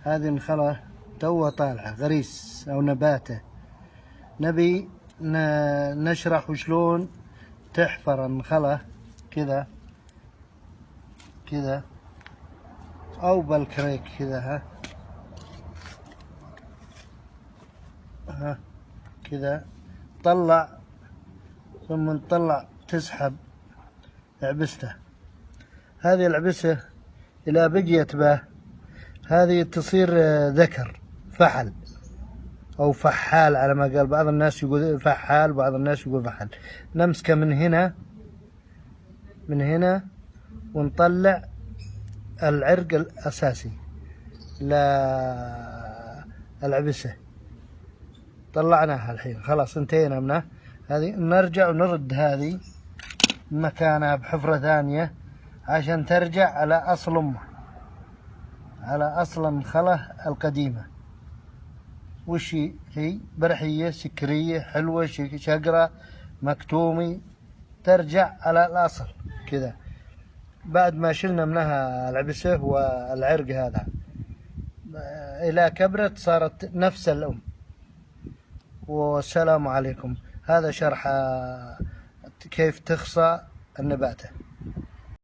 هذه النخلة توه طالعة غريس أو نباتة. نبي نشرح وشلون تحفر النخلة كذا كذا أو بالكريك كذا. ها كذا طلع، ثم نطلع تسحب عبسته. هذه العبسة إذا بقيت به هذه تصير ذكر فحل أو فحال على ما قال بعض الناس، يقول فحال بعض الناس يقول فحل. نمسكه من هنا ونطلع العرق الأساسي للعبسة. طلعناها الحين خلاص انتهينا منه. هذه نرجع ونرد هذه مكانها بحفرة ثانية عشان ترجع على أصل أمه، على أصل النخلة القديمة. وش هي؟ برحية سكرية حلوة شقرة مكتومي، ترجع على الأصل كذا بعد ما شلنا منها العبسة والعرق هذا. إلى كبرت صارت نفس الأم. والسلام عليكم. هذا شرح كيف تخصى النباتة.